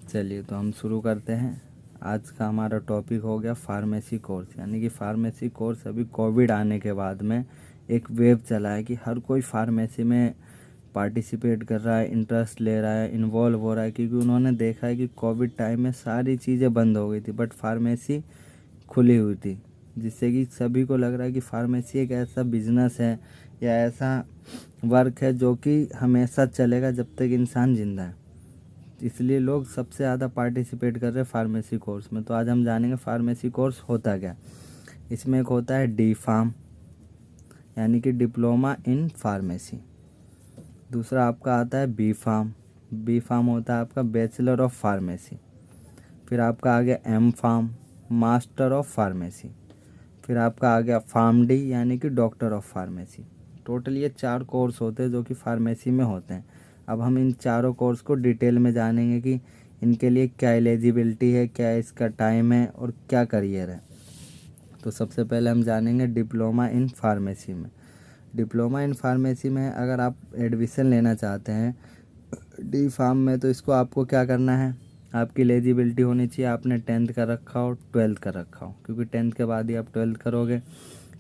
चलिए तो हम शुरू करते हैं। आज का हमारा टॉपिक हो गया फार्मेसी कोर्स, यानी कि फार्मेसी कोर्स अभी कोविड आने के बाद में एक वेव चला है कि हर कोई फार्मेसी में पार्टिसिपेट कर रहा है, इंटरेस्ट ले रहा है, इन्वॉल्व हो रहा है, क्योंकि उन्होंने देखा है कि कोविड टाइम में सारी चीज़ें बंद हो गई थी बट फार्मेसी खुली हुई थी, जिससे कि सभी को लग रहा है कि फार्मेसी एक ऐसा बिजनेस है या ऐसा वर्क है जो कि हमेशा चलेगा जब तक इंसान जिंदा है। इसलिए लोग सबसे ज़्यादा पार्टिसिपेट कर रहे हैं फार्मेसी कोर्स में। तो आज हम जानेंगे फार्मेसी कोर्स होता क्या। इसमें एक होता है डी फार्म, यानी कि डिप्लोमा इन फार्मेसी। दूसरा आपका आता है बी फार्म। बी फार्म होता है आपका बैचलर ऑफ फार्मेसी। फिर आपका आ गया M pharm, master of pharmacy. फिर आपका आ गया फार्म डी, यानी कि डॉक्टर ऑफ फार्मेसी। टोटल ये 4 कोर्स होते हैं जो कि फार्मेसी में होते हैं। अब हम इन चारों कोर्स को डिटेल में जानेंगे कि इनके लिए क्या एलिजिबिलिटी है, क्या इसका टाइम है और क्या करियर है। तो सबसे पहले हम जानेंगे डिप्लोमा इन फार्मेसी में। डिप्लोमा इन फार्मेसी में अगर आप एडमिशन लेना चाहते हैं डी फार्म में, तो इसको आपको क्या करना है, आपकी एलिजिबिलिटी होनी चाहिए आपने 10th का रखा हो, 12th का रखा हो, क्योंकि 10th के बाद ही आप 12th करोगे।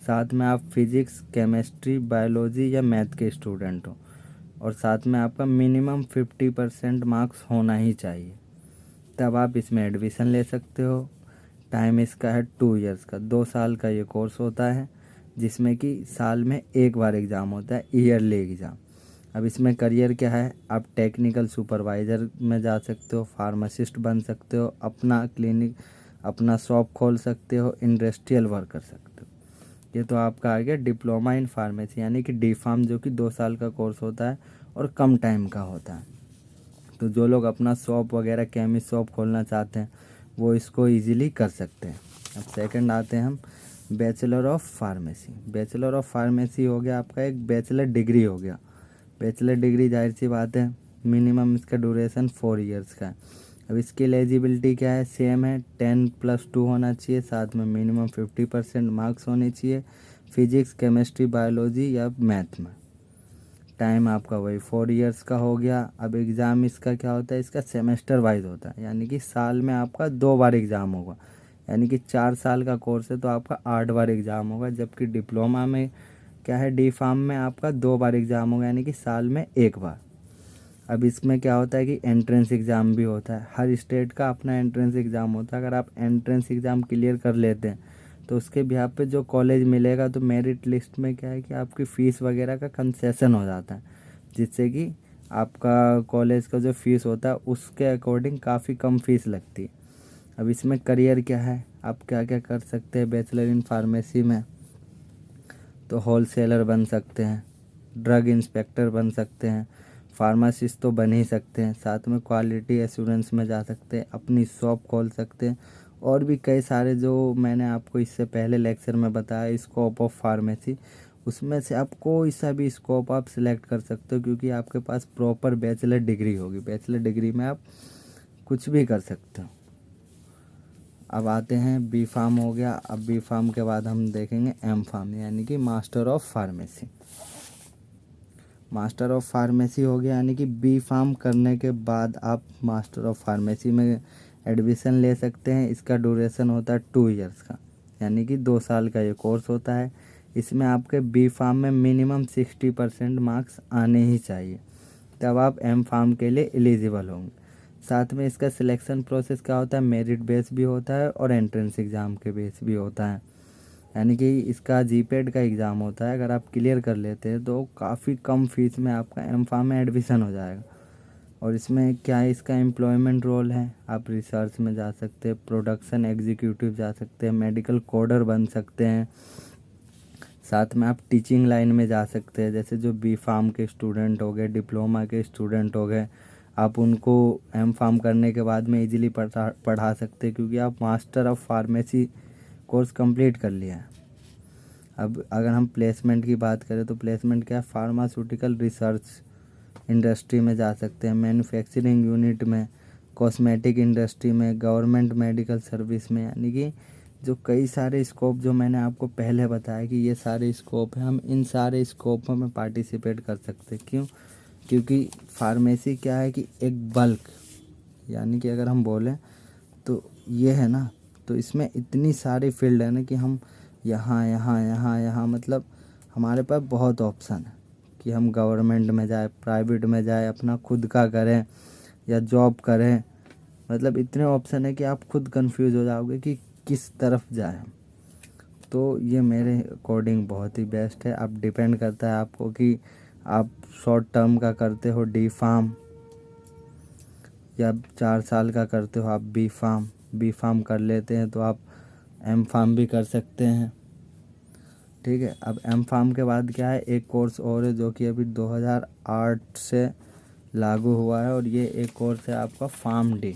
साथ में आप फिजिक्स, केमिस्ट्री, बायोलॉजी या मैथ के स्टूडेंट हो, और साथ में आपका मिनिमम 50% मार्क्स होना ही चाहिए, तब आप इसमें एडमिशन ले सकते हो। टाइम इसका है 2 ईयर्स का, 2 साल का ये कोर्स होता है, जिसमें कि साल में एक बार एग्ज़ाम होता है, ईयरली एग्ज़ाम। अब इसमें करियर क्या है, आप टेक्निकल सुपरवाइज़र में जा सकते हो, फार्मासिस्ट बन सकते हो, अपना क्लिनिक, अपना शॉप खोल सकते हो, इंडस्ट्रियल वर्क कर सकते हो। ये तो आपका आ गया डिप्लोमा इन फार्मेसी, यानी कि डी फार्म, जो कि 2 साल का कोर्स होता है और कम टाइम का होता है। तो जो लोग अपना शॉप वगैरह केमिस्ट शॉप खोलना चाहते हैं वो इसको इजीली कर सकते हैं। अब सेकंड आते हैं हम bachelor of pharmacy. Bachelor of pharmacy हो गया आपका एक बैचलर डिग्री हो गया। बैचलर डिग्री जाहिर सी बात है मिनिमम इसका ड्यूरेशन 4 इयर्स का है। अब इसकी एलिजिबिलिटी क्या है, सेम है, 10+2 होना चाहिए, साथ में मिनिमम 50% मार्क्स होने चाहिए फिजिक्स, केमिस्ट्री, बायोलॉजी या मैथ में। टाइम आपका वही 4 इयर्स का हो गया। अब एग्ज़ाम इसका क्या होता है, इसका सेमेस्टर वाइज होता है, यानी कि साल में आपका 2 बार एग्ज़ाम होगा, यानी कि 4 साल का कोर्स है तो आपका 8 बार एग्ज़ाम होगा। जबकि डिप्लोमा में क्या है, डी फार्म में आपका 2 बार एग्ज़ाम होगा, यानी कि साल में 1 बार। अब इसमें क्या होता है कि एंट्रेंस एग्ज़ाम भी होता है, हर स्टेट का अपना एंट्रेंस एग्ज़ाम होता है। अगर आप एंट्रेंस एग्ज़ाम क्लियर कर लेते हैं तो उसके बिहाफ पे जो कॉलेज मिलेगा, तो मेरिट लिस्ट में क्या है कि आपकी फ़ीस वगैरह का कंसेशन हो जाता है, जिससे कि आपका कॉलेज का जो फ़ीस होता है उसके अकॉर्डिंग काफ़ी कम फ़ीस लगती है। अब इसमें करियर क्या है, आप क्या क्या कर सकते हैं बैचलर इन फार्मेसी में, तो होलसेलर बन सकते हैं, ड्रग इंस्पेक्टर बन सकते हैं, फार्मासिस्ट तो बन ही सकते हैं, साथ में क्वालिटी एश्योरेंस में जा सकते हैं, अपनी शॉप खोल सकते हैं, और भी कई सारे जो मैंने आपको इससे पहले लेक्चर में बताया स्कोप ऑफ फार्मेसी, उसमें से आप कोई सा भी स्कोप आप सिलेक्ट कर सकते हो, क्योंकि आपके पास प्रॉपर बैचलर डिग्री होगी। बैचलर डिग्री में आप कुछ भी कर सकते हो। अब आते हैं बी फार्म हो गया। अब बी फार्म के बाद हम देखेंगे एम फार्म, यानी कि master of pharmacy. Master of pharmacy हो गया, यानी कि बी फार्म करने के बाद आप मास्टर ऑफ फार्मेसी में एडमिशन ले सकते हैं। इसका ड्यूरेशन होता है 2 इयर्स का, यानी कि 2 साल का ये कोर्स होता है। इसमें आपके बी फार्म में मिनिमम 60% मार्क्स आने ही चाहिए, तब आप एम फार्म के लिए एलिजिबल होंगे। साथ में इसका सिलेक्शन प्रोसेस क्या होता है, मेरिट बेस भी होता है और एंट्रेंस एग्ज़ाम के बेस भी होता है, यानी कि इसका जीपेड का एग्ज़ाम होता है। अगर आप क्लियर कर लेते हैं तो काफ़ी कम फीस में आपका एम फार्म में एडमिशन हो जाएगा। और इसमें क्या है, इसका एम्प्लॉयमेंट रोल है, आप रिसर्च में जा सकते हैं, प्रोडक्शन एग्जीक्यूटिव जा सकते हैं, मेडिकल कोडर बन सकते हैं, साथ में आप टीचिंग लाइन में जा सकते हैं। जैसे जो बी फार्म के स्टूडेंट हो गए, डिप्लोमा के स्टूडेंट हो गए, आप उनको एम फार्म करने के बाद में इजीली पढ़ा सकते हैं, क्योंकि आप master of pharmacy course complete कर लिया है। अब अगर हम प्लेसमेंट की बात करें तो प्लेसमेंट क्या है, फार्मास्यूटिकल रिसर्च इंडस्ट्री में जा सकते हैं, मैन्युफैक्चरिंग यूनिट में, कॉस्मेटिक इंडस्ट्री में, गवर्नमेंट मेडिकल सर्विस में, यानी कि जो कई सारे स्कोप जो मैंने आपको पहले बताया कि ये सारे स्कोप हैं, हम इन सारे स्कोपों में पार्टिसिपेट कर सकते हैं। क्यों, क्योंकि फार्मेसी क्या है कि एक बल्क, यानी कि अगर हम बोलें तो ये है ना, तो इसमें इतनी सारी फील्ड है ना कि हम यहाँ यहाँ यहाँ यहाँ मतलब हमारे पास बहुत ऑप्शन है कि हम गवर्नमेंट में जाए, प्राइवेट में जाए, अपना खुद का करें या जॉब करें। मतलब इतने ऑप्शन है कि आप खुद कंफ्यूज हो जाओगे कि किस तरफ जाएं। तो ये मेरे अकॉर्डिंग बहुत ही बेस्ट है। अब डिपेंड करता है आपको कि आप शॉर्ट टर्म का करते हो डी फार्म या 4 साल का करते हो आप बी फार्म कर लेते हैं तो आप एम फार्म भी कर सकते हैं। ठीक है, अब एम फार्म के बाद क्या है, एक कोर्स और है जो कि अभी 2008 से लागू हुआ है, और ये एक कोर्स है आपका फार्म डी,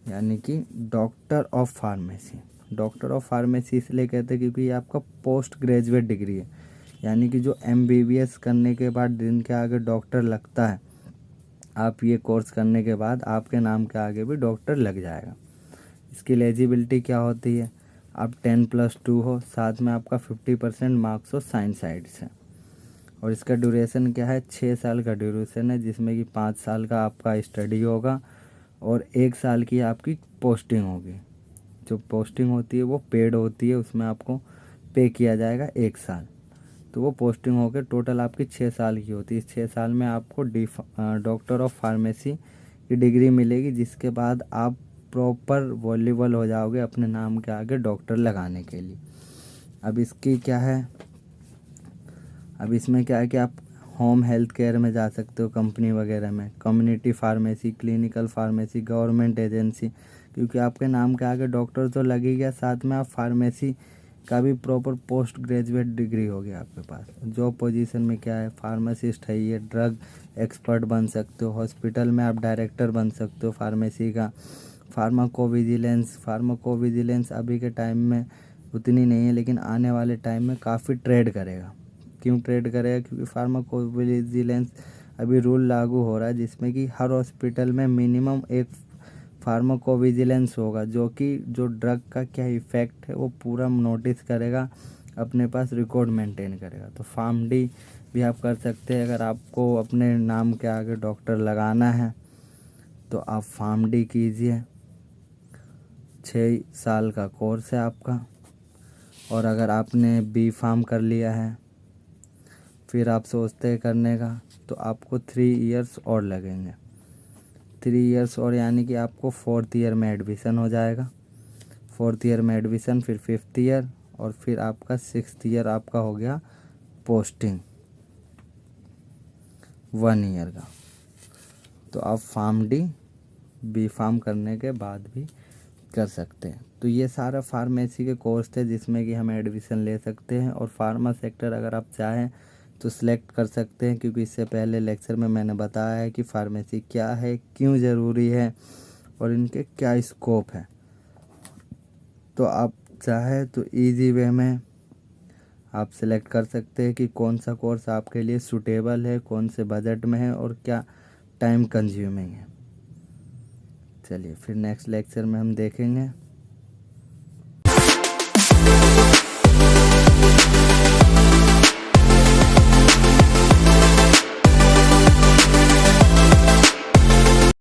यानी कि doctor of pharmacy. Doctor of pharmacy इसलिए कहते हैं क्योंकि ये आपका पोस्ट ग्रेजुएट डिग्री है, यानी कि जो MBBS करने के बाद जिनके आगे डॉक्टर लगता है, आप ये कोर्स करने के बाद आपके नाम के आगे भी डॉक्टर लग जाएगा। इसकी एलिजिबिलिटी क्या होती है, आप 10+2 हो, साथ में आपका 50% मार्क्स हो साइंस साइड से, और इसका ड्यूरेशन क्या है, 6 साल का ड्यूरेशन है, जिसमें कि 5 साल का आपका स्टडी होगा और 1 साल की आपकी पोस्टिंग होगी। जो पोस्टिंग होती है वो पेड होती है, उसमें आपको पे किया जाएगा 1 साल। तो वो पोस्टिंग होकर टोटल आपकी 6 साल की होती है। इस 6 साल में आपको डॉक्टर ऑफ फार्मेसी की डिग्री मिलेगी, जिसके बाद आप प्रॉपर वॉल्यूबल हो जाओगे अपने नाम के आगे डॉक्टर लगाने के लिए। अब इसकी क्या है, अब इसमें क्या है कि आप होम हेल्थ केयर में जा सकते हो, कंपनी वगैरह में, community pharmacy, clinical pharmacy, government agency, क्योंकि आपके नाम के आगे डॉक्टर तो लग ही गया, साथ में आप फार्मेसी का भी प्रॉपर पोस्ट ग्रेजुएट डिग्री हो गया आपके पास। जॉब पोजीशन में क्या है, फार्मासिस्ट है, ये ड्रग एक्सपर्ट बन सकते हो, हॉस्पिटल में आप डायरेक्टर बन सकते हो फार्मेसी का। फार्माकोविजिलेंस अभी के टाइम में उतनी नहीं है, लेकिन आने वाले टाइम में काफ़ी ट्रेड करेगा। क्यों ट्रेड करेगा, क्योंकि फार्माकोविजिलेंस अभी रूल लागू हो रहा है, जिसमें कि हर हॉस्पिटल में मिनिमम एक फार्माकोविजिलेंस होगा, जो कि जो ड्रग का क्या इफ़ेक्ट है वो पूरा नोटिस करेगा, अपने पास रिकॉर्ड मेंटेन करेगा। तो फार्म डी भी आप कर सकते हैं। अगर आपको अपने नाम के आगे डॉक्टर लगाना है तो आप फार्म डी कीजिए, 6 साल का कोर्स है आपका। और अगर आपने बी फार्म कर लिया है, फिर आप सोचते हैं करने का, तो आपको 3 इयर्स और लगेंगे। 3 इयर्स और, यानी कि आपको 4th ईयर में एडमिशन हो जाएगा। 4th ईयर में एडमिशन, फिर 5th ईयर, और फिर आपका 6th ईयर आपका हो गया पोस्टिंग 1 ईयर का। तो आप फार्म डी बी फार्म करने के बाद भी कर सकते हैं। तो ये सारा फार्मेसी के कोर्स थे जिसमें कि हम एडमिशन ले सकते हैं, और फार्मा सेक्टर अगर आप चाहें तो सिलेक्ट कर सकते हैं, क्योंकि इससे पहले लेक्चर में मैंने बताया है कि फार्मेसी क्या है, क्यों ज़रूरी है, और इनके क्या स्कोप है। तो आप चाहे तो इजी वे में आप सिलेक्ट कर सकते हैं कि कौन सा कोर्स आपके लिए सूटेबल है, कौन से बजट में है, और क्या टाइम कंज्यूमिंग है। चलिए फिर नेक्स्ट लेक्चर में हम देखेंगे।